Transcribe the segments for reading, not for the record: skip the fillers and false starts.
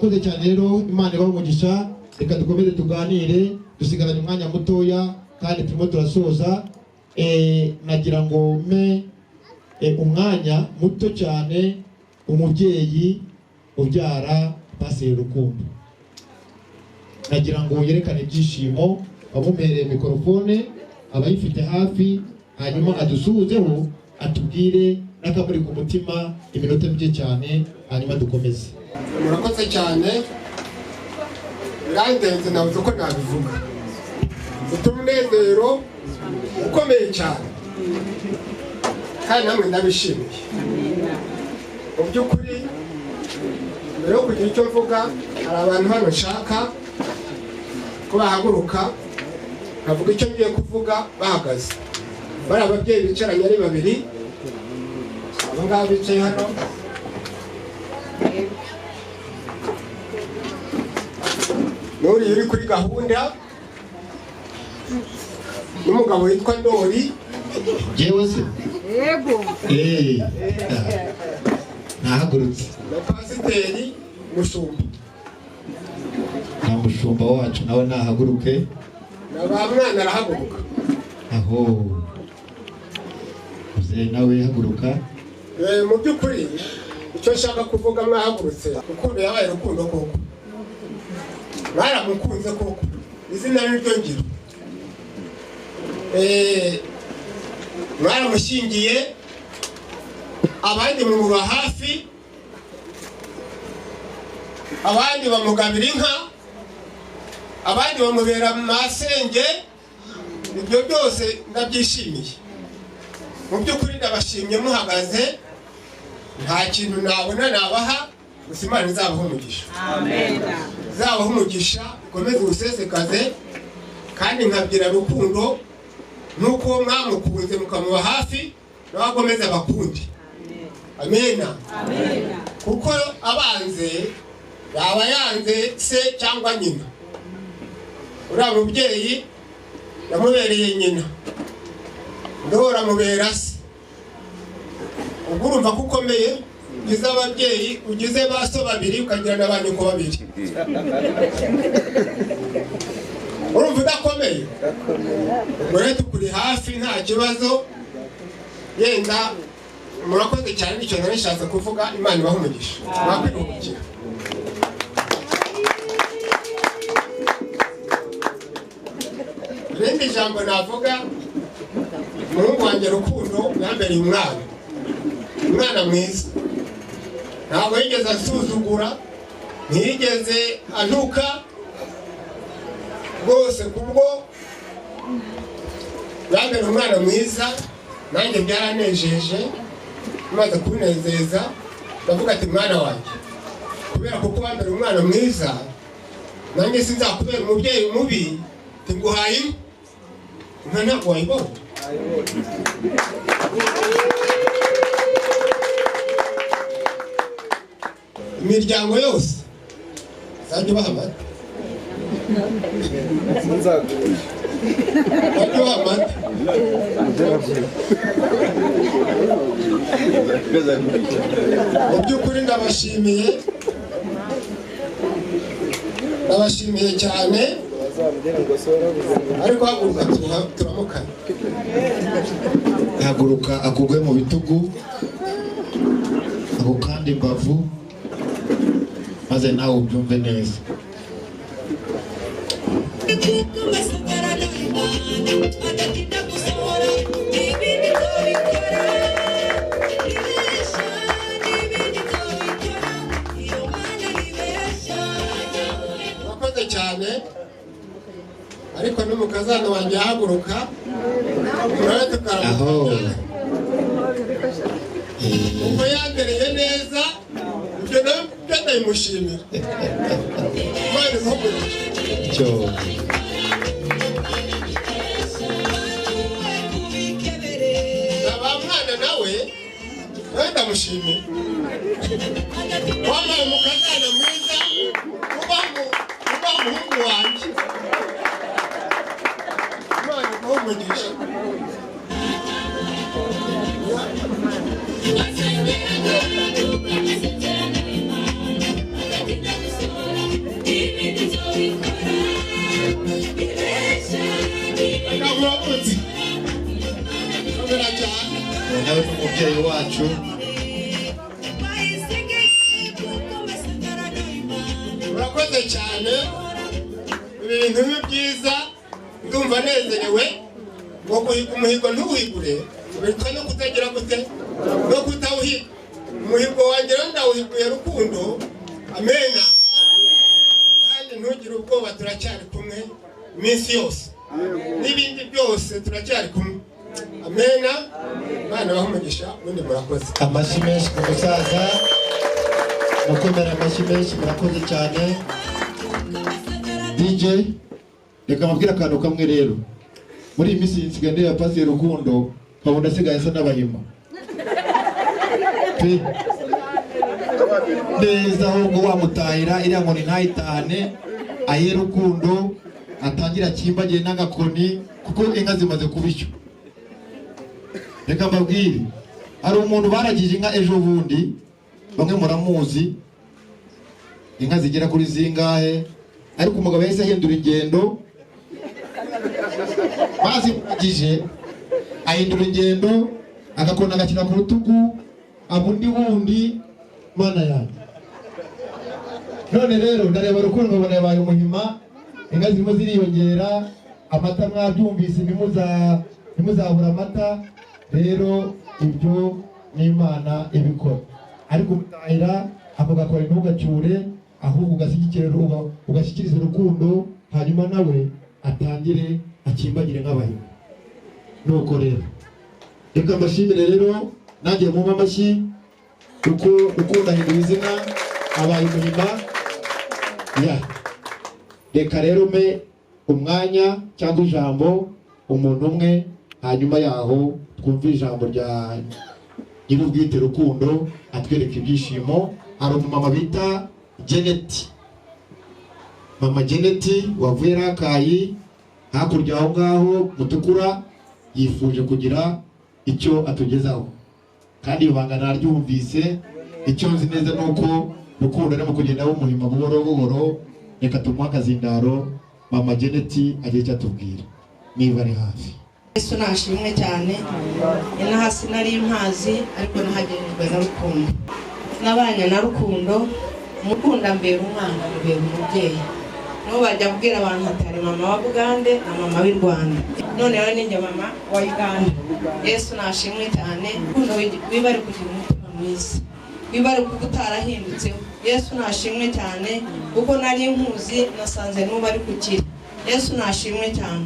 murakoze cyane rero, Imana ibahe umugisha. Reka dukomeze tuganire, dusigaranye umwanya mutoya kandi turimo turasoza. Nagira ngo me umwanya muto cyane umubyeyi ubyara Pasiteri Rukundo, nagira ngo yerekane ibyishimo, amumereye mikrofone abayifite hafi, hanyuma adusuhuzeho atubwire n'akamuri ku mutima iminota mike cyane, hanyuma dukomeze. Murakoze cyane, birandenze nabuze uko nabivuga. Mfite umunezero ukomeye cyane kandi namwe ndabishimiye. Mu by'ukuri mbere yo kugira icyo mvuga, hari abantu hano nshaka ko bahaguruka nkavuga icyo ngiye kuvuga bahagaze. Bari ababyeyi bicaranye ari babiri, aba ngaba bicaye hano. Nuri uri kuri gahunda n'umugabo witwa Ndori. Jewe se? Yego. Nahagurutse. Na Pasiteri Mushumba. Na Mushumba wacu nawe nahaguruke. Na ba mwana arahaguruka. Aho. Uze nawe haguruka. Mu by'ukuri icyo nshaka kuvuga mwahagurutse, Rukundo yabaye Rukundo koko. Mwaramukunze koko. Izina niryo ngiro. Mwaramushingiye, abandi muba hafi, abandi bamugabira inka, abandi bamubera mu masenge. Ibyo byose ndabyishimiye. Mu by'ukuri ndabashimye muhagaze, nta kintu nabona nabaha, gusa Imana izabaho umugisha. Amen. Izabaho umugisha, ikomeze ubusesekaze, kandi nkabwira Rukundo nuko mwamukunze mukamuba hafi, nawe akomeze abakundi. Amena. Amen. Kuko abanze yaba yanze se cyangwa nyina. Uriya mubyeyi yamubereye nyina, Ndora mubera se. Ubwo urumva ko ukomeye, ugize ababyeyi, ugize baso babiri, ukagira n'abanyoko babiri. Urumva udakomeye? Ubwo rero tukuri hafi nta kibazo. Yenda murakoze cyane, nicyo narishatse kuvuga. Imana ibahe umugisha. Mwakwihugukira. Irindi jambo navuga, umuhungu wanjye Rukundo yambereye umwana mwiza. Ntabwo yigeze asuzugura, ntiyigeze antuka rwose. Kubwo yambereye umwana mwiza, nanjye byaranejeje. Maze kunezeza ndavuga ati mwana wanjye, kubera kuko wambereye umwana mwiza, nanjye sinzakubera umubyeyi mubi. Tinguhaye inka ntabwo wayibona. Imiryango yose izajya ubaha amata. Izajya ubaha amata. Mu by'ukuri ndabashimiye cyane. Ariko haguruka turamukana. Haguruka akugwe mu bitugu, ako kandi imbavu, maze nawe ubyumve neza. Mwakoze cyane. Ariko n'umukazana wanjye yahaguruka, murare tukaramukanya. Uko yandereye neza, ibyo nabyo ndabimushimira. Imana imuhe umugisha. Na ba mwana nawe ndamushimira. Wabaye umukazana mwiza, uba umuhungu wanjye. Imana imuhe umugisha. nawe n'umubyeyi wacu. Murakoze cyane, ibi bintu ni byiza, ndumva nezerewe. Ngo guhiga umuhigo ntuwigure, bitwa no kutagira gute no kutawuhiga. Umuhigo wanjye rero ndawuhiguye Rukundo, amena. Kandi ntugire ubwoba, turacyari kumwe iminsi yose, n'ibindi byose turacyari kumwe. Amena. Bana bahumugisha, ubundi murakoze. Amashyi menshi ku musaza, mukomera amashyi menshi, murakoze cyane. DJ, reka mabwira akantu kamwe rero. Muri iyi minsi nsigaye ndeba Pastor Rukundo, nkabona asigaye asa n'abahima. Neza ahubwo wamutahira iriya nkoni ntayitahane, aye Rukundo atangira kimbagiye n'agakoni, kuko inka zimaze kubishyo. Reka mbabwire, hari umuntu baragije inka ejo bundi, bamwe muramuzi, inka zigera kuri zingahe, ariko umugabo yahise ahindura ingendo, bazimugije ahindura ingendo, agakona agakina ku rutugu, abundi wundi mana yanjye. None rero ndareba Rukundo nkabona yabaye umuhima, inka zirimo ziriyongera, amata mwabyumvise ntimuzabura amata. Rero ibyo ni Imana ibikora, ariko umutahira ako gakora ntugacyure, ahubwo ugashyikiriza Urukundo, hanyuma nawe atangire akimbagire nk'abahima. Nuko rero reka mbashimire rero, nanjye mu amashyi uko Rukundo ahindura izina abaye umuhima. Reka rero me umwanya cyangwa ijambo umuntu umwe, hanyuma yaho twumva ijambo rya nyir'ubwite Rukundo atwereka ibyishimo. Hari umumama bita Janet, mama Janet wavuye Rakayi hakurya aho ngaho Mutukura, yifuje kugira icyo atugezaho, kandi ibanga naryumvise. Icyo nzi neza nuko Rukundo arimo kugenda w'umuhima buhoro buhoro. Reka tumuhe akazindaro mama Janet agiye icyo atubwira niba ari hafi. Yesu nashimwe cyane. Inaha sinari mpazi, ariko nahagejeje na Rukundo, nabanye na Rukundo. Mukunda mbere umwana, mbere umubyeyi. No bajya kubwira abantu hatari mama wa Bugande na mama w'i Rwanda, none rero ninjye mama wa Uganda. Yesu nashimwe cyane. Rukundo wibare kugira umutima mwiza, wibare kugutarahindutseho. Yesu nashimwe cyane, kuko nari nkuzi nasanze n'ubu ari kukira. Yesu nashimwe cyane.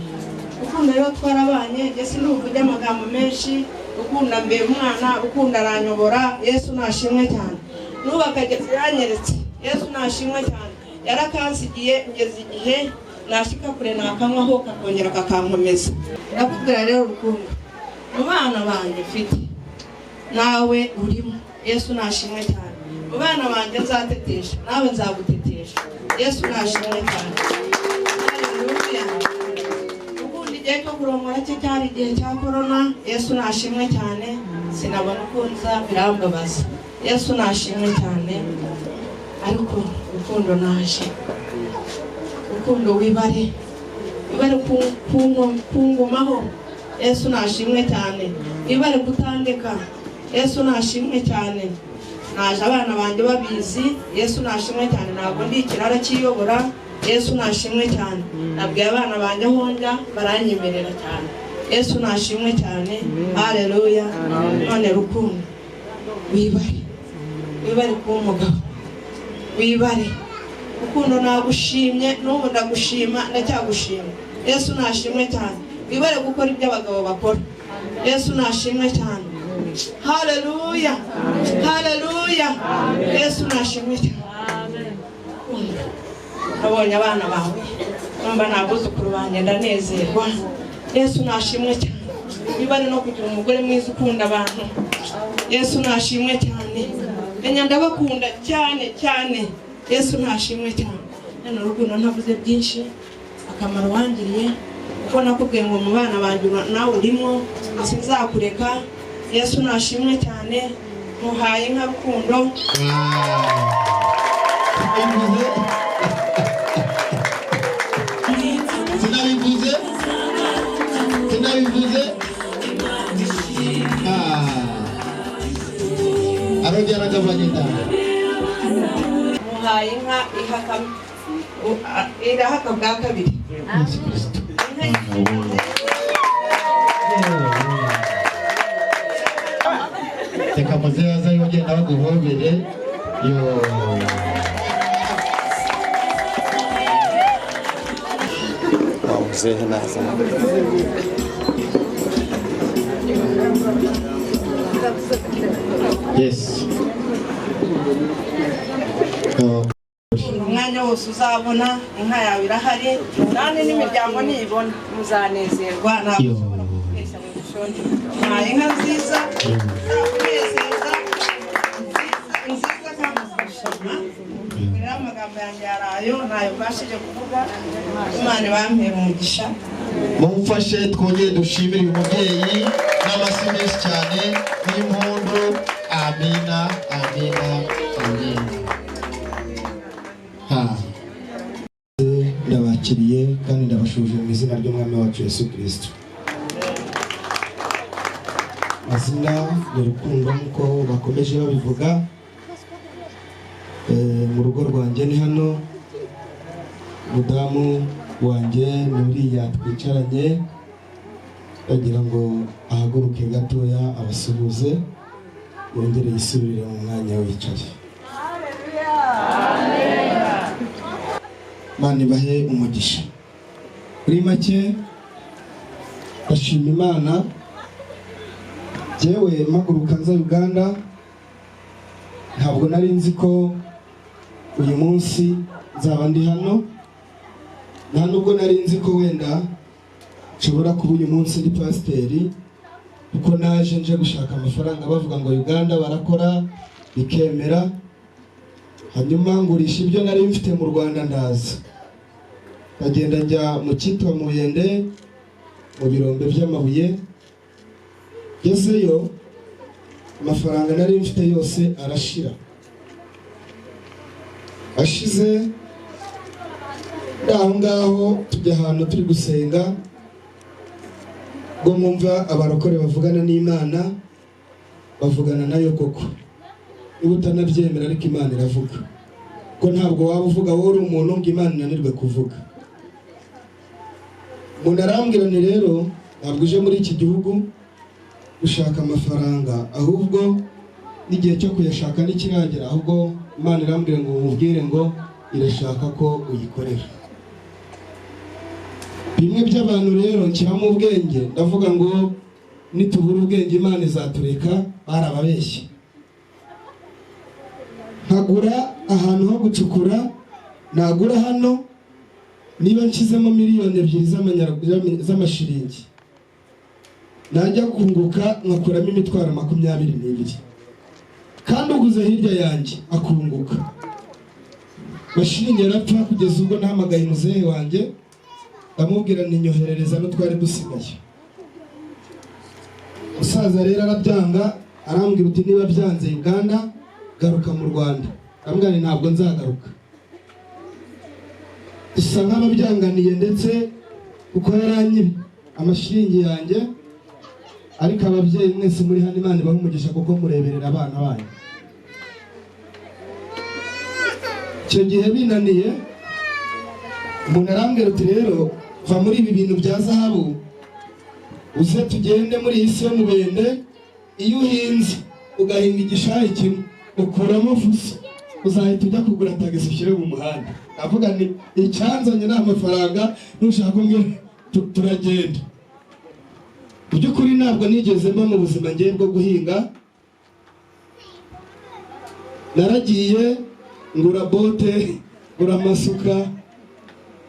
Rukundo rero twarabanye, Yesu n'uvuge amagambo menshi. Rukunda mbere umwana, Rukunda aranyobora. Yesu nashimwe cyane. N'ubu akagezi yanyeretse. Yesu nashimwe cyane. Yarakansigiye ngeze igihe nashika kure nakanywaho kakongera kakankomeza. Ndakubwira rero Rukundo, mu bana banjye mfite nawe urimo. Yesu nashimwe cyane. Mu bana banjye nzatetesha, nawe nzagutetesha. Yesu nashimwe cyane. Haleluya. Ubundi igihe cyo kurongora cye cyari igihe cya corona. Yesu nashimwe cyane, sinabona uko nza, birambabaza. Yesu nashimwe cyane. Ariko Rukundo naje, Rukundo wibare kungumaho. Yesu nashimwe cyane. Wibare kutandeka. Yesu nashimwe cyane. Naje abana banjye babizi. Yesu nashimwe cyane. Ntabwo ndi ikirara cyiyobora. Yesu nashimwe cyane. Nabwiye abana banjye honja, baranyemerera cyane. Yesu nashimwe cyane. Haleluya. None Rukundo wibare kuba umugabo, wibare. Rukundo nagushimye, n'ubu ndagushima, ndacyagushima. Yesu nashimwe cyane. Wibare gukora ibyo abagabo bakora. Yesu nashimwe cyane. Haleluya. Haleluya. Yesu nashimwe cyane. Nabonye abana bawe, numva nabuzukuru banjye ndanezerwa. Yesu nashimwe cyane. Wibare no kugira umugore mwiza ukunda abantu. Yesu nashimwe cyane. Enya ndabakunda cyane cyane. Yesu nashimwe cyane. None Rukundo ntavuze byinshi, akamaro wangiriye, kuko nakubwiye ngo mu bana banjye nawe urimo, sinzakureka. Yesu nashimwe cyane. Muhaye nka Rukundo. Sinabivuze. Ongera gavanye ndani. Muhaye inka irahaka bwa kabiri. Yesu Kristo. Teka muzee aza yongera baguhobere. Yo. Mzee naza. Yes. Umwanya wose uzabona inka yawe irahari kandi n'imiryango nibona muzanezerwa ntabwo ushobora kukwesha mu gishonje. Inka nziza kunezeza nziza kandi zishima. Rero amagambo yanjye yarayo ntayo mbashije kuvuga. Imana ibampera umugisha. Mumfashe twongere dushimire uyu mubyeyi n'amasi menshi cyane n'impundu. Amina, amina, amina. Ndabakiriye kandi ndabashuje mu izina ry'umwami wacu Yesu Kristo. Mazina ni Rukundo nkuko bakomeje babivuga. Mu rugo rwanjye ni hano. Mudamu wanjye nuriya twicaranye, bagira ngo ahaguruke gatoya abasuhuze yongere yisubirire mu mwanya w'icari. Imana ibahe umugisha. Kuri make bashima Imana. Jewe mpaguruka nza Uganda, ntabwo nari nzi ko uyu munsi nzaba ndi hano. Nta nubwo nari nzi ko wenda nshobora kuba uyu munsi ndi pasiteri, kuko naje nje gushaka amafaranga bavuga ngo Uganda barakora bikemera. Hanyuma ngurisha ibyo nari mfite mu Rwanda ndaza. Bagenda njya mu cyitwa Muyende mu birombe by'amabuye. Gezeyo amafaranga nari mfite yose arashira. Ashize aho ngaho tujya ahantu turi gusenga, ngo mwumva abarokore bavugana n'Imana, bavugana nayo koko. Niba utanabyemera ariko Imana iravuga. Ko ntabwo waba uvuga wowe uri umuntu ngo Imana inanirwe kuvuga. Umuntu arambwira ni rero ntabwo uje muri iki gihugu gushaka amafaranga, ahubwo n'igihe cyo kuyashaka nikiragera, ahubwo Imana irambwira ngo umubwire ngo irashaka ko uyikorera. Bimwe by'abantu rero nshyiramo ubwenge, ndavuga ngo nitubura ubwenge Imana izatureka. Barababeshye. Nkagura ahantu ho gucukura, nagura hano niba nshizemo miliyoni 2 z'amashiringi, najya kunguka nkakuramo imitwaro 22, kandi uguze hirya yanjye akunguka. Mashiringi yarapfa kugeza ubwo nahamagaye muzehe wanjye, ndamubwira ninyoherereza n'utwari dusigaye. Musaza rero arabyanga, arambwira uti niba byanze Uganda garuka mu Rwanda. Ndamubwira ntabwo nzagaruka. Isa nk'ababyanganiye ndetse uko yaranyibi amashiringi yanjye. Ariko ababyeyi mwese muri hano Imana ibahe umugisha kuko mureberera abana banyu. Icyo gihe binaniye, umuntu arambwira uti rero va muri ibi bintu bya zahabu uze tugende muri iyi si yo mubende. Iyo uhinze ugahinga igishayi kimwe ukuramo fuso, uzahita ujya kugura tagisi ushyire mu muhanda. Avuga ni icyanzanye n'amafaranga, nushaka umwe turagenda. By'ukuri ntabwo nigeze mba mu buzima ngiye bwo guhinga. Naragiye ngura bote, ngura amasuka,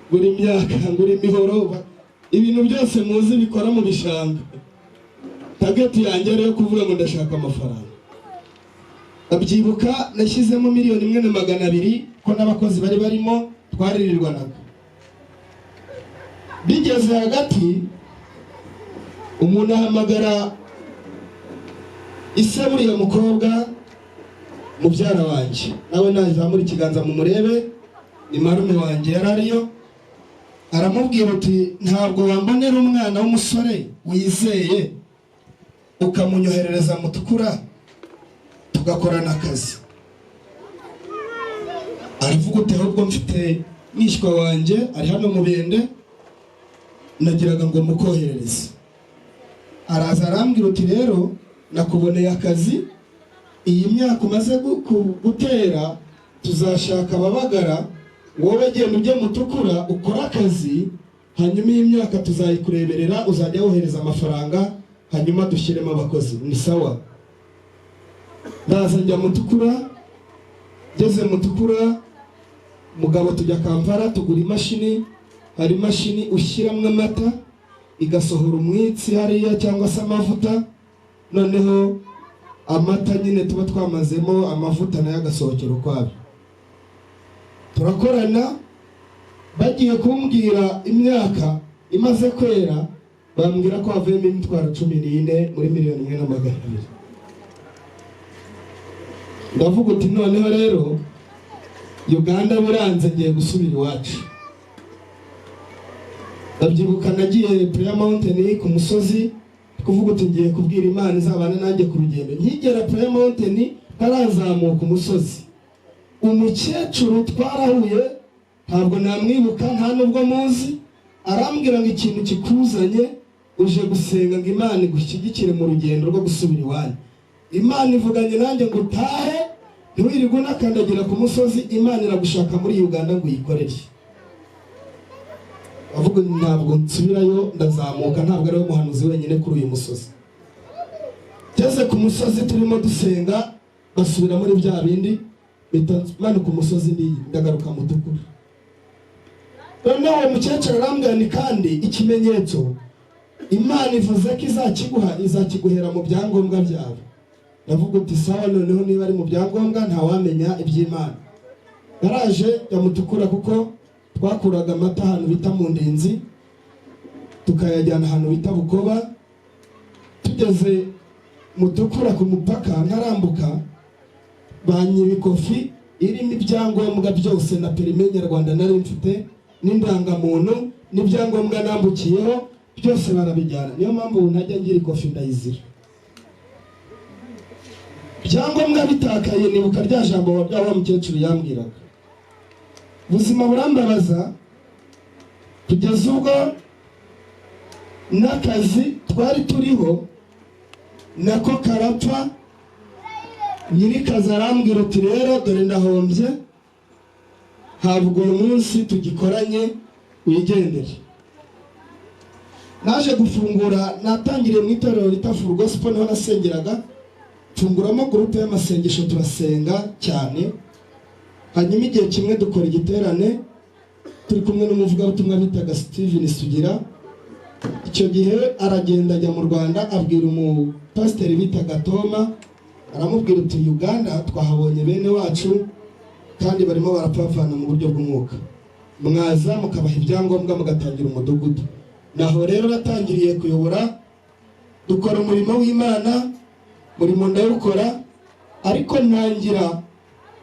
ngura imyaka, ngura imihoro, ibintu byose muzi bikora mu bishanga. Target yanjye rero kuvuga ngo ndashaka amafaranga. Abyibuka nashyizemo 1,200,000 ko n'abakozi bari barimo twaririrwanaga. Bigeze hagati umuntu ahamagara ise buriya mukobwa mubyara wanjye, nawe nazamura ikiganza mu murebe, ni marume wanjye yarariyo. Aramubwira uti ntabwo wambonera umwana w'umusore wizeye ukamunyoherereza mutukura tugakorana akazi. Aravuga uti ahubwo mfite mwishywa wanjye ari hano mu Bende, nagiraga ngo mukoherereze. Araza arambwira uti rero nakuboneye akazi, iyi myaka umaze gutera tuzashaka ababagara, wowe genda ujye Mutukura ukora akazi, hanyuma iyi myaka tuzayikureberera, uzajya wohereza amafaranga, hanyuma dushyiremo abakozi. Ni sawa. Ndaza njya Mutukura, ngeze Mutukura mugabo tujya Kampala tugura imashini. Hari imashini ushyiramo amata igasohora umwitsi hariya cyangwa se amavuta, noneho amata nyine tuba twamazemo amavuta nayo agasohokera ukwabyo. Turakorana, bagiye kumbwira imyaka imaze kwera bambwira ko havuyemo imitwaro 14 muri 1,200,000. Ndavuga uti noneho rero Uganda biranze ngiye gusubira iwacu. Ndabyibuka nagiye Prayer Mountain ku musozi, kuvuga uti ngiye kubwira Imana izabana nanjye ku rugendo. Nkigera Prayer Mountain ntarazamuka umusozi, umukecuru twarahuye, ntabwo namwibuka nta nubwo muzi, arambwira ngo ikintu kikuzanye uje gusenga ngo Imana igushyigikire mu rugendo rwo gusubira iwanyu. Imana ivuganye nanjye ngo utahe ntiwirirwe unakandagira ku musozi, Imana iragushaka muri Uganda ngo uyikorere. Avuga ntabwo nsubirayo, ndazamuka, ntabwo ari we muhanuzi wenyine kuri uyu musozi. Teze ku musozi turimo dusenga, basubira muri bya bindi, bitandukanye ku musozi ndagaruka Mutukura. Noneho uwo mukecuru arambwira ni kandi ikimenyetso Imana ivuze ko izakiguhera mu byangombwa byawe. Ndavuga uti sawa, noneho niba ari mu byangombwa ntawamenya iby'Imana. Naraje ya Mutukura kuko twakuraga amata ahantu bita mu Ndinzi tukayajyana ahantu bita Bukoba. Tugeze Mutukura ku mupaka nkarambuka, banyibikofi irimo ibyangombwa byose na perime nyarwanda nari mfite n'indangamuntu n'ibyangombwa nambukiyeho byose barabijyana. Niyo mpamvu ntajya ngira ikofi ndayizira. Ibyangombwa bitakaye nibuka rya jambo wa mukecuru yambwiraga. Ubuzima burambabaza kugeza ubwo n'akazi twari turiho nako karapfa. Nyirikazi arambwira uti rero dore ndahombye, ntabwo uyu munsi tugikoranye, wigendere. Naje gufungura, natangiriye mu itorero rita Full Gospel niho nasengeraga, mfunguramo groupe y'amasengesho turasenga cyane. Hanyuma igihe kimwe dukora igiterane turi kumwe n'umuvugabutumwa bitaga Steven Sugira. Icyo gihe aragenda ajya mu Rwanda, abwira umupasiteri bitaga Toma, aramubwira uti Uganda twahabonye bene wacu kandi barimo barapfapfana mu buryo bw'umwuka, mwaza mukabaha ibyangombwa mugatangira umudugudu. Naho rero natangiriye kuyobora, dukora umurimo w'Imana, murimo ndawukora, ariko ntangira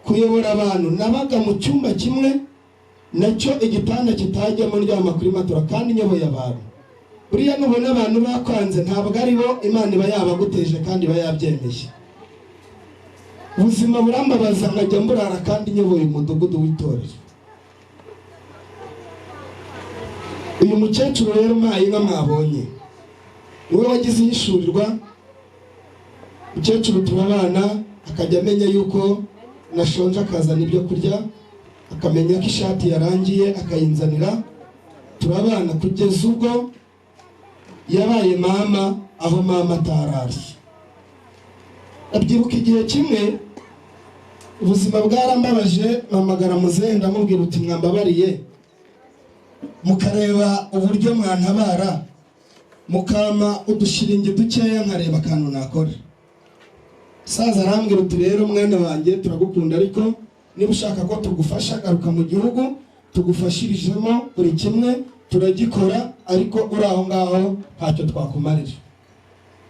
kuyobora abantu. Nabaga mu cyumba kimwe nacyo igitanda kitajyamo, ndyama kuri matora kandi nyoboye abantu. Buriya nubona abantu bakwanze ntabwo ari bo Imana iba yabaguteje kandi iba yabyemeye. Ubuzima burambabaza nkajya mburara kandi nyoboye umudugudu w'itorero. Uyu mukecuru rero mpayinka mwabonye niwe wagize ihishurirwa. Mukecuru turabana, akajya amenya yuko nashonje akazana ibyo kurya, akamenya ko ishati yarangiye akayinzanira. Turabana kugeza ubwo yabaye mama aho mama atarari. Abyibuka igihe kimwe ubuzima bwarambabaje, mpamagara muzehe ndamubwira uti mwambabariye mukareba uburyo mwantabara, mukama udushiringi dukeya nkareba akantu nakora. Saza arambwira uti rero mwana wanjye turagukunda, ariko niba ushaka ko tugufasha garuka mu gihugu tugufashirijemo buri kimwe turagikora, ariko uri aho ngaho ntacyo twakumarira.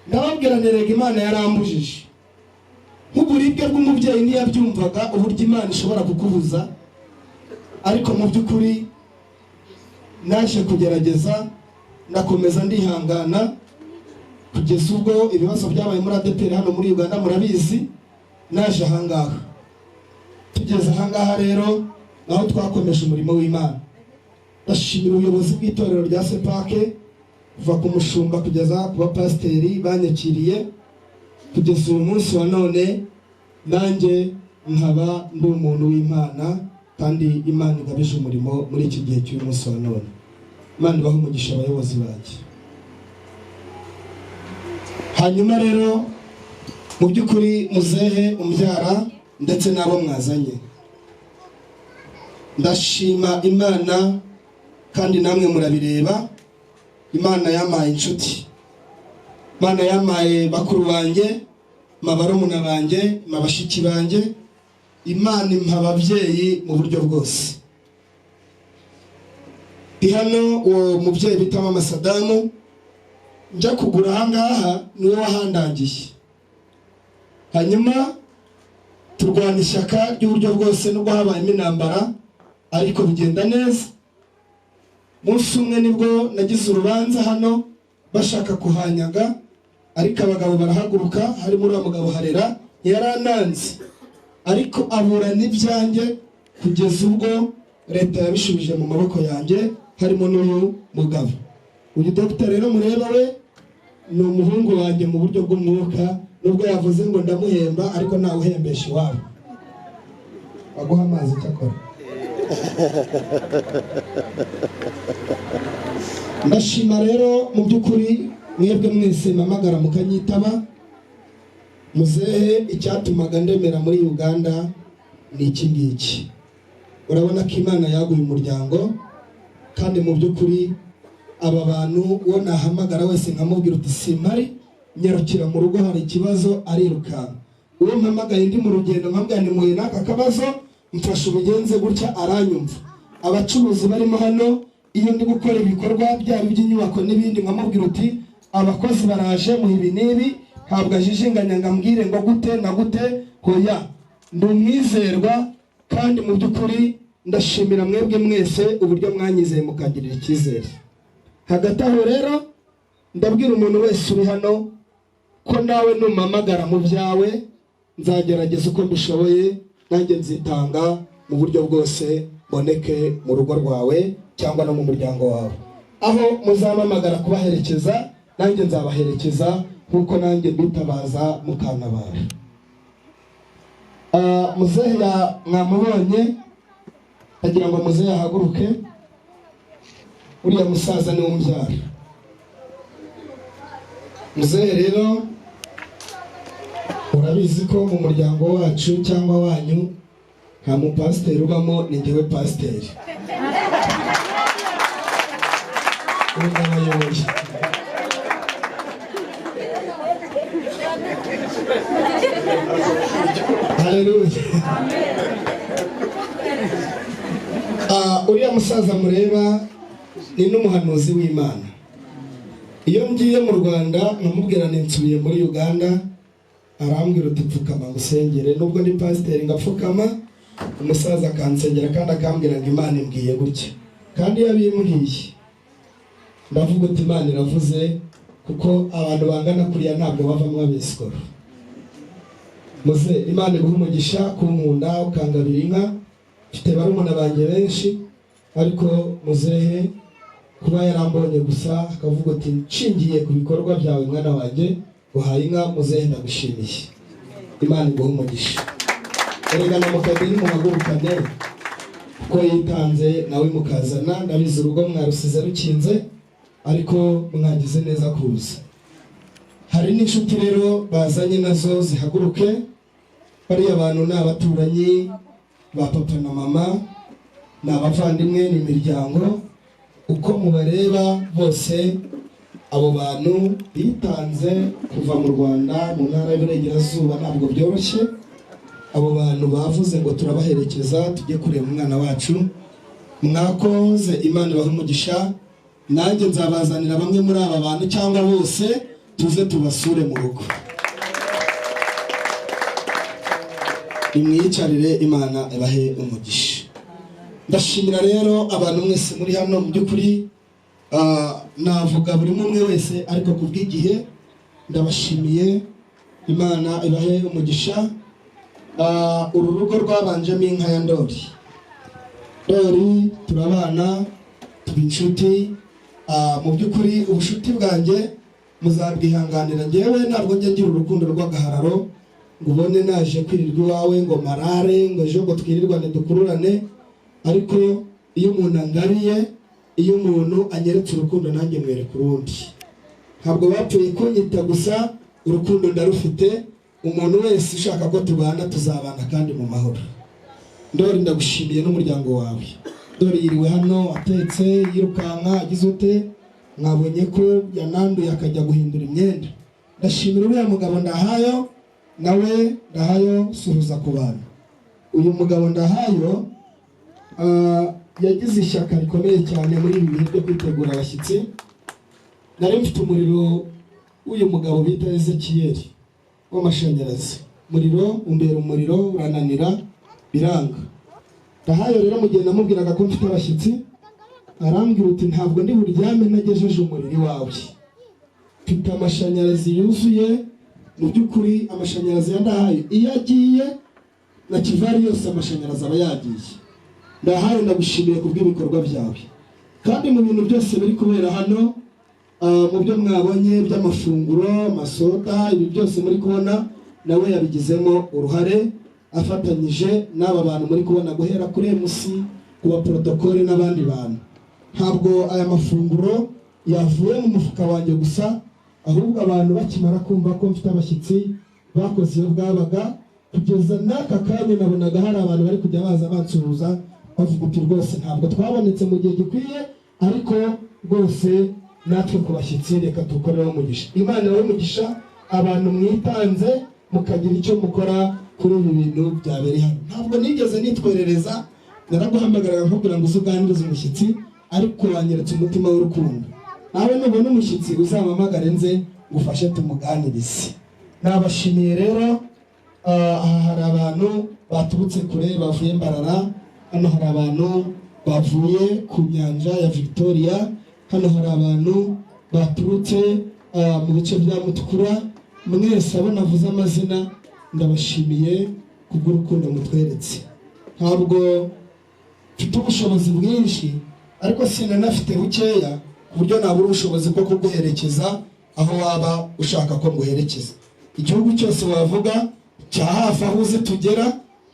Ndababwira nerega Imana yarambujije. Nk'uburibwe bw'umubyeyi ntiyabyumvaga uburyo Imana ishobora kukubuza, ariko mu by'ukuri naje kugerageza, nakomeza ndihangana kugeza ubwo ibibazo byabaye muri ADPR hano muri Uganda murabizi. naje ahangaha. Tugeze ahangaha rero naho twakomeje umurimo w'Imana. Ndashimira ubuyobozi bw'itorero rya Sepake kuva ku mushumba kugeza ku bapasiteri banyakiriye kugeza uyu munsi wa none. Nanjye nkaba ndi umuntu w'Imana kandi Imana igabije umurimo muri iki gihe cy'uyu munsi wa none. Imana ibahe umugisha abayobozi banjye. Hanyuma rero mu by'ukuri muzehe umbyara ndetse n'abo mwazanye, ndashima Imana kandi namwe murabireba. Imana yamaye inshuti, Imana yamaye bakuru banjye, mabarumuna banjye, mabashiki banjye. Imana impa ababyeyi mu buryo bwose. Hano uwo mubyeyi bita Mama Sadamu njya kugura ahangaha niwe wahandangiye. Hanyuma turwana ishyaka ry'uburyo bwose nubwo habayemo intambara ariko bigenda neza. Munsi umwe nibwo nagize urubanza hano bashaka kuhanyaga, ariko abagabo barahaguruka, harimo uriya mugabo Harera yarananze ariko aburana ibyanjye kugeza ubwo leta yabishubije mu maboko yanjye, harimo n'uyu mugabo. Uyu dogiteri rero mureba we ni umuhungu wanjye mu buryo bw'umwuka, nubwo yavuze ngo ndamuhemba ariko ntawe uhembesha iwabo. Baguha amazi cyakora. Ndashima rero mu by'ukuri mwebwe mwese mpamagara mukanyitaba. Muzehe icyatumaga ndemera muri Uganda ni iki ngiki. Urabona ko Imana yaguye umuryango, kandi mu by'ukuri aba bantu uwo nahamagara wese nkamubwira uti simpari, nyarukira mu rugo hari ikibazo, arirukanka. Uwo mpamagaye ndi mu rugendo nkabwira ni muye n'aka kabazo, mfasha ubigenze gutya, aranyumva. Abacuruzi barimo hano iyo ndi gukora ibikorwa byaba by'inyubako n'ibindi nkamubwira uti abakozi baraje mu ibi n'ibi, ntabwo ajijinganya ngambwire ngo gute na gute. Hoya, ndi umwizerwa kandi mu by'ukuri ndashimira mwebwe mwese uburyo mwanyizeye mukagirira icyizere. Hagati aho rero ndabwira umuntu wese uri hano ko nawe numpamagara mu byawe nzagerageza uko mbishoboye, nanjye nzitanga mu buryo bwose boneke mu rugo rwawe cyangwa no mu muryango wawe. Aho muzampamagara kubaherekeza nanjye nzabaherekeza nkuko nanjye mbitabaza mukantabara. Muzehe mwamubonye, agira ngo muzehe ahaguruke. Uriya musaza ni umbyara. Muzehe rero urabizi ko mu muryango wacu cyangwa wanyu nta mupasiteri ubamo, ni njyewe pasiteri. N'abayobozi. Haleluya. Uriya musaza mureba ni n'umuhanuzi w'Imana. Iyo ngiye mu Rwanda nkamubwira nsubiye muri Uganda, arambwira uti pfukama ngusengere. Nubwo ndi pasiteri ngapfukama, umusaza akansengera kandi akambwira ngo Imana imbwiye gutya. Kandi yabimbwiye ndavuga uti Imana iravuze, kuko abantu bangana kuriya ntabwo bavamo abesikoro. Muze Imana iguhe umugisha kunkunda ukangabira inka. Mfite barumuna banjye benshi, ariko muzehe kuba yarambonye gusa akavuga ati nshingiye ku bikorwa byawe mwana wanjye uhaye inka, muzehe ndagushimiye. Imana iguhe umugisha. Erega na mukadiri muhagurukane kuko yitanze nawe mukazana. Ndabizi urugo mwarusize rukinze ariko mwagize neza kuza. Hari n'inshuti rero bazanye nazo zihaguruke. Bariya bantu ni abaturanyi ba papa na mama, ni abavandimwe, ni imiryango. Uko mubareba bose abo bantu bitanze kuva mu Rwanda mu ntara y'Iburengerazuba, ntabwo byoroshye. Abo bantu bavuze ngo turabaherekeza tujye kureba umwana wacu. Mwakoze, Imana ibahe umugisha. Nanjye nzabazanira bamwe muri aba bantu cyangwa bose tuze tubasure mu rugo. Nimwiyicarire, Imana ibahe umugisha. Ndashimira rero abantu mwese muri hano. Mu by'ukuri navuga buri umwe wese, ariko kubw'igihe ndabashimiye. Imana ibahe umugisha. uru rugo rwabanjemo inka ya Ndori. Ndori turabana, tuba inshuti. Mu by'ukuri ubushuti bwanjye muzabwihanganira, njyewe ntabwo njya ngira urukundo rw'agahararo ngo ubone naje kwirirwa iwawe ngo marare ngo ejo ngo twirirwane dukururane, ariko iyo umuntu angariye, iyo umuntu anyeretse urukundo nanjye mwereka urundi. Ntabwo bapfuye kunyita gusa, urukundo ndarufite. Umuntu wese ushaka ko tubana tuzabana kandi mu mahoro. Ndori ndagushimiye n'umuryango wawe. Ndori yiriwe hano atetse yirukanka agize ute, mwabonye ko yananduye akajya guhindura imyenda. Ndashimira uriya mugabo Ndahayo, nawe Ndahayo suhuza ku bantu. Uyu mugabo Ndahayo yagize ishyaka rikomeye cyane muri ibi bihe byo kwitegura abashyitsi. Nari mfite umuriro w'uyu mugabo bita Ezekiyeli w'amashanyarazi. Umuriro umbera umuriro urananira biranga. Ndahayo rero mu gihe namubwiraga ko mfite abashyitsi, arambwira uti ntabwo ndi buryame nagejeje umuriro iwawe. Mfite amashanyarazi yuzuye. Mu by'ukuri amashanyarazi ya Ndahayo iyo agiye na Kivari yose amashanyarazi aba yagiye. Ndahayo ndagushimiye ku bw'ibikorwa byawe, kandi mu bintu byose biri kubera hano, mu byo mwabonye by'amafunguro, amasoda, ibi byose muri kubona, nawe yabigizemo uruhare afatanyije n'aba bantu muri kubona, guhera kuri MC, kuba protokole n'abandi bantu. Ntabwo aya mafunguro yavuye mu mufuka wanjye gusa, ahubwo abantu bakimara kumva ko mfite abashyitsi bakoze iyo bwabaga, kugeza n'aka kanya nabonaga hari abantu bari kujya baza bansuhuza bavuga uti rwose ntabwo twabonetse mu gihe gikwiye, ariko rwose natwe ku bashyitsi reka dukoreho umugisha. Imana yawe umugisha abantu mwitanze mukagira icyo mukora kuri ibi bintu byabereye hano. Ntabwo nigeze nitwerereza, naraguhamagaraga nkubwira ngo uzuganirize umushyitsi, ariko wanyeretse umutima w'urukundo. Nawe nubona umushyitsi uzampamagare nze ngufashe tumuganirize. Nabashimiye rero. Aha hari abantu baturutse kure bavuye Mbarara, hano hari abantu bavuye ku nyanja ya Victoria, hano hari abantu baturutse mu bice bya Mutukura. Mwese abo navuze amazina ndabashimiye kubw'urukundo mutweretse. Ntabwo mfite ubushobozi bwinshi, ariko sinanafite bukeya ku buryo nabura ubushobozi bwo kuguherekeza aho waba ushaka ko nguherekeza. Igihugu cyose wavuga cya hafi aho uzi tugera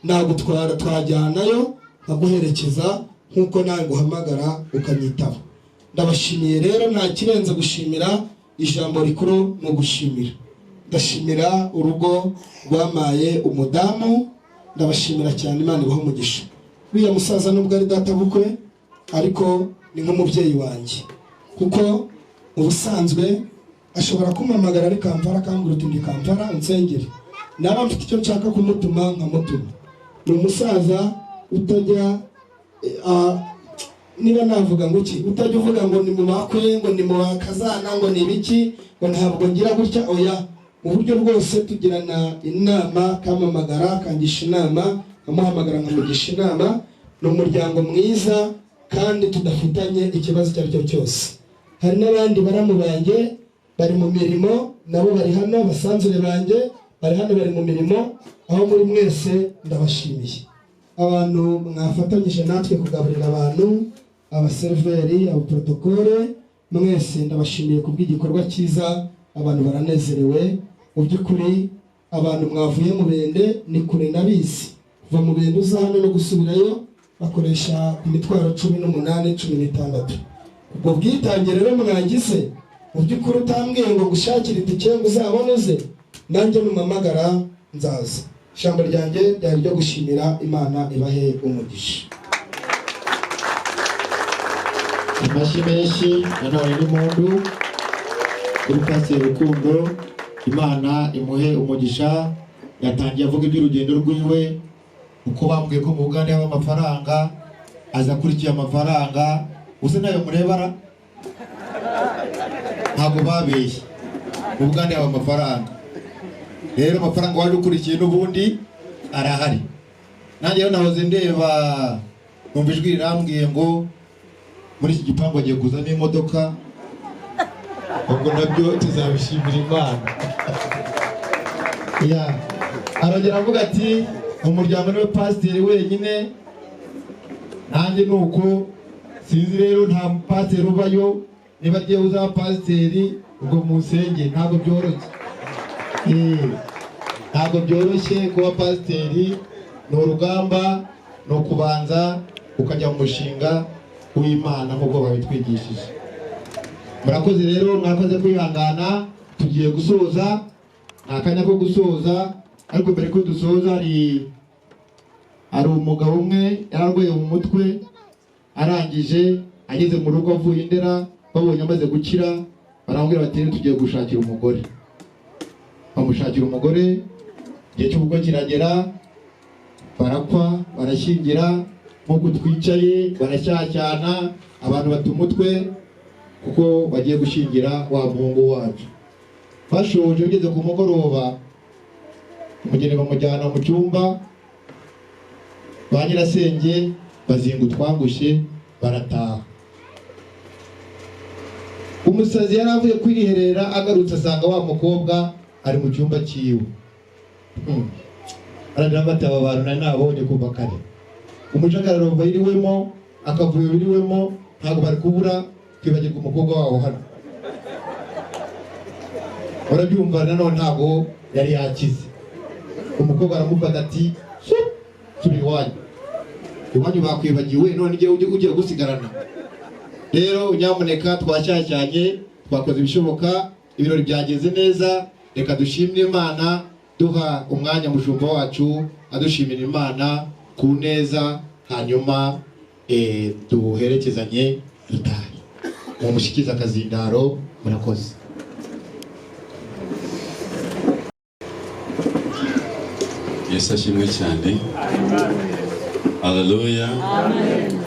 nagutwara, twajyanayo nkaguherekeza nk'uko nawe guhamagara ukanyitaho. Ndabashimiye rero, nta kirenze gushimira. Ijambo rikuru ni ugushimira. Ndashimira urugo rwamaye umudamu, ndabashimira cyane. Imana ibahe umugisha. Uriya musaza nubwo ari data bukwe, ariko ni nk'umubyeyi wanjye, kuko ubusanzwe ashobora kumpamagara ari Kampala akambwira uti ndi Kampala unsengere, naba mfite icyo nshaka kumutuma nkamutuma. Ni umusaza utajya niba navuga ngo iki, utajya uvuga ngo ni mu bakwe, ngo ni mu bakazana, ngo ni ibiki, ngo ntabwo ngira gutya. Oya, mu buryo bwose tugirana inama, kamamagara kangisha inama, kamuhamagara nkamugisha inama. Ni umuryango mwiza kandi tudafitanye ikibazo icyo ari cyo cyose. Hari n'abandi baramu banjye bari mu mirimo, nabo bari hano, basanzure banjye bari hano bari mu mirimo. Aho muri mwese ndabashimiye. Abantu mwafatanyije natwe kugaburira abantu, abaserveri, abaprotokole, mwese ndabashimiye kubw'igikorwa cyiza. Abantu baranezerewe mu by'ukuri. Abantu mwavuye mu Bende ni kure nabizi, kuva mu Bende uza hano no gusubirayo bakoresha ku mitwaro 18-16. Ubwo bwitange rero mwagize, mu by'ukuri utambwiye ngo gushakira itike ngo uzabone uze, nanjye numamagara nzaza. Ijambo ryanjye ryari ryo gushimira. Imana ibahe umugisha. Amashyi menshi nanone n'impundu kuri Pasiteri Rukundo. Imana imuhe umugisha. Yatangiye avuga iby'urugendo rwiwe, uko bambwiye ko mu Bugande haba amafaranga, aza kurikiye amafaranga. Use nayo murebara ntabwo babeshye, mu Bugande haba amafaranga. Rero amafaranga waje ukurikiye n'ubundi arahari. Nanjye rero nahoze ndeba, numva ijwi rirambwiye ngo muri iki gipangu agiye kuzana imodoka. Ubwo nabyo tuzabishimira Imana. Arongera avuga ati umuryango niwe pasiteri wenyine, nanjye nuko. Sinzi rero nta pasiteri ubayo, niba agiye uzaba pasiteri ubwo musenge. Ntabwo byoroshye, ntabwo byoroshye kuba pasiteri. Ni urugamba, ni ukubanza ukajya mu mushinga w'Imana nk'uko babitwigishije. Murakoze rero, mwakoze kwihangana. Tugiye gusoza, nta kanya ko gusoza, ariko mbere ko dusoza hari umugabo umwe yararwaye mu mutwe, arangije ageze mu rugo avuye Indera, babonye amaze gukira baramubwira bati tugiye gushakira umugore. Bamushakira umugore, igihe cy'ubukwe kiragera, barakwa, barashyingira. Nk'uko twicaye baracyacyana, abantu bata umutwe kuko bagiye gushyingira wa muhungu wacu. Bashoje bigeze ku mugoroba, umugeni bamujyana mu cyumba, ba nyirasenge bazinga utwangushe barataha. Umusazi yari avuye kwiherera, agarutse asanga wa mukobwa ari mu cyumba cyiwe. Aragira ati aba bantu nari nabonye kuva kare. Umujagararo bayiriwemo, akavuyo biriwemo, ntabwo bari kubura kwibagirwa umukobwa wabo hano. Urabyumva nanone ntabwo yari yakize. Umukobwa aramufata ati turi iwanyu bakwibagiwe, none igihe ugiye gusigarana. Rero nyamuneka twashyashyanye, twakoze ibishoboka, ibirori byageze neza. Reka dushimire Imana, duha umwanya mushumba wacu adushimira Imana ku neza, hanyuma duherekezanye dutahe. Mumushikiza akazindaro. Murakoze. Yesu ashimwe cyane. Haleluya. Amen.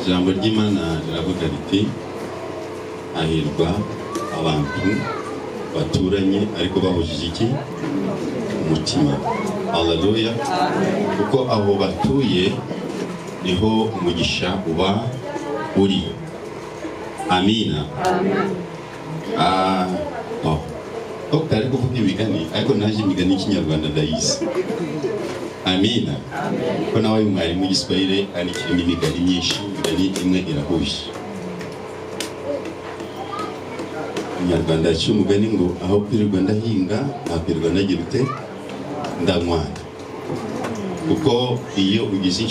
Ijambo ry'Imana riravuga riti hahirwa abantu baturanye ariko bahujije iki? Umutima. Haleluya. Kuko aho batuye niho umugisha uba uri. Amina. Kari kuvuga imigani, ariko naje imigani y'ikinyarwanda ndayizi. Amina. Ko nawe mwarimu w'igiswahili kandi kirimo imigani myinshi, imigani imwe irahuje. Inyarwanda yaciye umugani ngo aho kwirirwa ndahinga, nakwirirwa nagira ute ndanywana. Kuko iyo ugize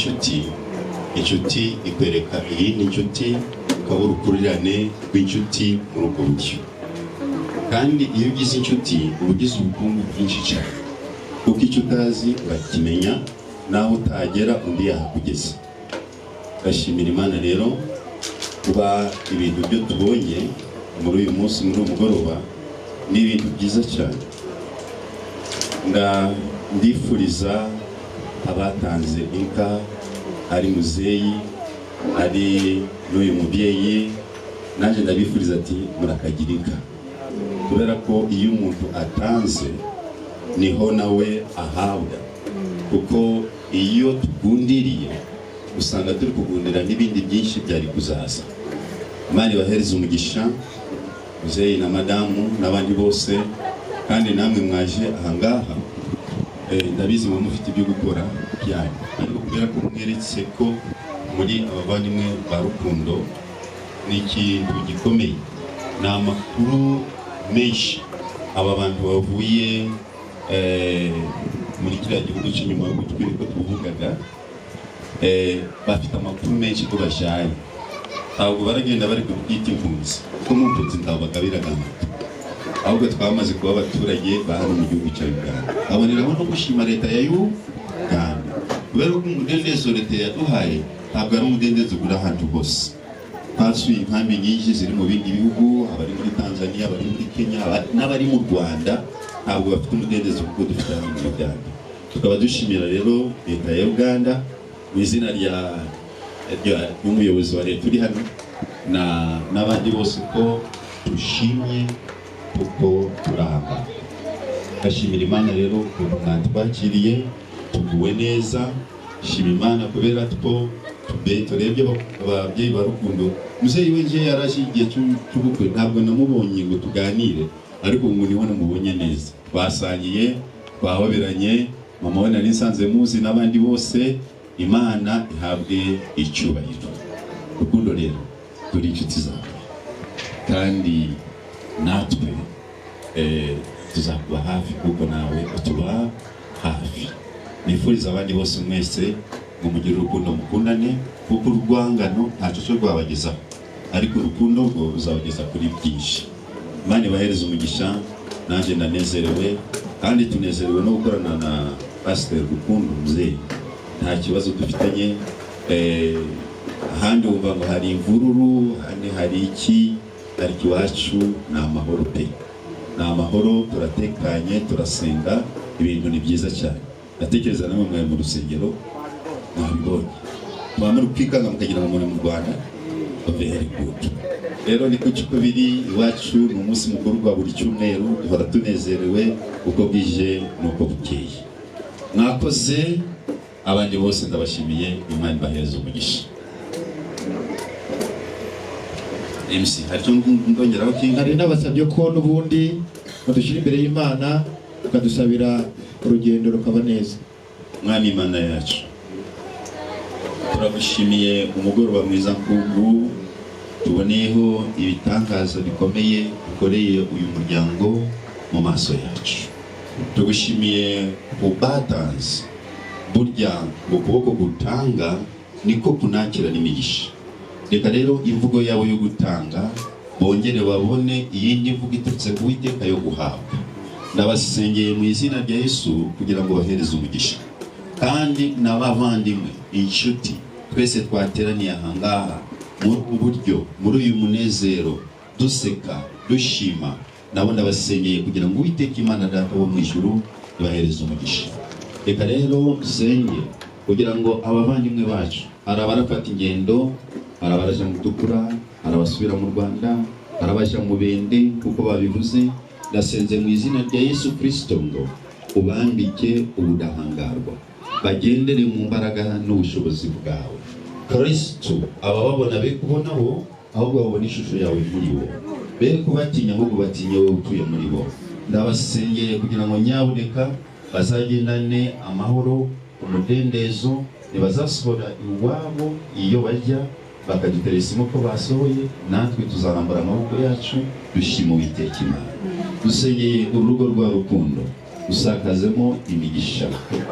inshuti ikwereka iyindi nshuti, ukaba urukurirane rw'inshuti muri ubwo buryo. Kandi iyo ugize inshuti uba ugize ubukungu bwinshi cyane, kuko icyo utazi urakimenya, naho utagera undi yahakugeza. Ndashimira Imana rero kuba ibintu byo tubonye muri uyu munsi, muri uyu mugoroba, ni ibintu byiza cyane. Ndifuriza abatanze inka, ari muzeyi, ari n'uyu mubyeyi, naje ndabifuriza ati murakagira inka. Kubera ko iyo umuntu atanze niho nawe ahabwa, kuko iyo tugundiriye usanga turi kugundira n'ibindi byinshi byari kuzaza. Imana ibahereze umugisha, muzeyi na madamu n'abandi bose, kandi namwe mwaje ahangaha ndabizi mu mufite ibyo gukora byanyu, ariko kubera ko mweretse ko muri abavandimwe ba Rukundo ni ikintu gikomeye. Ni amakuru menshi aba bantu bavuye muri kiriya gihugu cy'inyuma yo gutwira ko tuvugaga, bafite amakuru menshi ko bashaye. Ntabwo baragenda bari kubwita impunzi, kuko mu mpunzi ntabagabiraga amata, ahubwo twamaze kuba abaturage ba hano mu gihugu cya Uganda. Aboneraho no gushima leta ya Uganda, kubera ko umudendezo leta yaduhaye ntabwo ari umudendezo uri ahantu hose. Twasuye inkambi nyinshi ziri mu bindi bihugu, abari muri Tanzania, abari muri Kenya, n'abari mu Rwanda, ntabwo bafite umudendezo kuko dufite hano mu Uganda. Tukaba dushimira rero leta ya Uganda mu izina ry'umuyobozi wa leta uri hano n'abandi bose ko dushimye kuko turahanga. Ndashimira Imana rero ukuntu mwatwakiriye, tuguwe neza. Shima Imana kubera ko turebye ababyeyi ba Rukundo. Muzeyi we nje yaraje igihe cy'ubukwe, ntabwo namubonye ngo tuganire, ariko ubu niho namubonye neza. Twasangiye, twahoberanye, mama we nari nsanzwe muzi n'abandi bose. Imana ihabwe icyubahiro. Rukundo rero turi inshuti zawe kandi natwe tuzakuba hafi kuko nawe utuba hafi. Nifuriza abandi bose mwese ngo mugire urukundo mukundane kuko urwangano ntacyo cyo rwabagezaho, ariko urukundo rwo ruzabageza kuri byinshi. Imana ibahereze umugisha. Nanjye ndanezerewe kandi tunezerewe no gukorana na Pastor Rukundo Muzeyi. Nta kibazo dufitanye. Ahandi wumva ngo hari imvururu, ahandi hari iki, ariko iwacu ni amahoro pe. Ni amahoro, turatekanye, turasenga, ibintu ni byiza cyane. Natekereza namwe mwaye mu rusengero mwabibonye. Mwamara kwikanga mukagira ngo muri mu Rwanda, very good. Rero ni kuko biri iwacu ni umunsi mukuru wa buri cyumweru, duhora tunezerewe uko bwije nuko bukeye. Mwakoze, abandi bose ndabashimiye. Imana ibahereze umugisha. MC haryo ndongeraho kinga. Hari n'abasabye ko n'ubundi badushyira imbere y'Imana bakadusabira urugendo rukaba neza. Mwami Imana yacu, turagushimiye umugoroba mwiza nk'ubu, tuboneyeho ibitangaza bikomeye ukoreye uyu muryango mu maso yacu. Tugushimiye ubatanze, burya ngo kuboko gutanga niko kunakira n'imigisha. Reka rero imvugo yabo yo gutanga bongere babone iyindi mvugo iturutse ku Uwiteka yo guhabwa. Ndabasengeye mu izina rya Yesu kugira ngo bahereze umugisha. Kandi n'abavandimwe, inshuti, twese twateraniye ahangaha muri uburyo, muri uyu munezero, duseka, dushima, nabo ndabasengeye kugira ngo Uwiteka Imana Data wo mu ijuru ibahereze umugisha. Reka rero dusenge kugira ngo abavandimwe bacu, hari abarafata ingendo, hari abaraja mu Tukura, hari abasubira mu Rwanda, hari abaja mu Bende kuko babivuze. Ndasenze mu izina rya Yesu Kristo ngo ubambike ubudahangarwa, bagendere mu mbaraga n'ubushobozi bwawe. Kristo abababona be kubonaho, ahubwo babona ishusho yawe muri bo, be kubatinya ahubwo batinye wowe utuye muri bo. Ndabasengeye kugira ngo nyaboneka bazagendane amahoro, umudendezo, nibazasohora iwabo iyo bajya bakadutera isimu ko basohoye, natwe tuzarambura amaboko yacu dushima Uwiteka Imana. Dusengeye urugo rwa Rukundo, usakazemo imigisha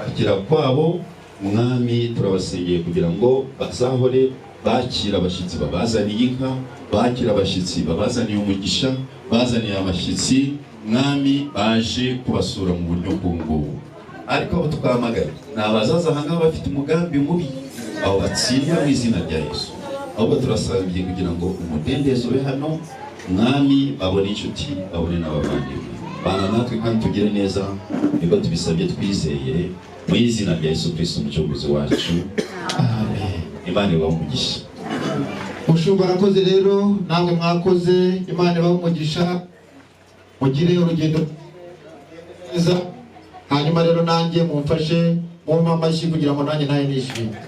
kugera kwabo. Mwami turabasengeye kugira ngo bazahore bakira abashyitsi babazaniye inka, bakira abashyitsi babazaniye umugisha, bazaniye abashyitsi Mwami baje kubasura mu buryo bw'ubungubu. Ariko abo twamagana ni abazaza ahangaha bafite umugambi mubi, abo batsindwa mu izina rya Yesu. Ahubwo turasabye kugira ngo umudendezo ube hano, Mwami babone inshuti, babone n'abavandimwe. Bana natwe kandi tugire neza, nibwo tubisabye twizeye mu izina rya Yesu Kristo umucunguzi wacu. Amen. Imana ibahe umugisha. Mushumba arakoze rero, namwe mwakoze. Imana ibahe umugisha, mugire urugendo neza. Hanyuma rero nanjye mumfashe mu amashyi kugira ngo nanjye nishime.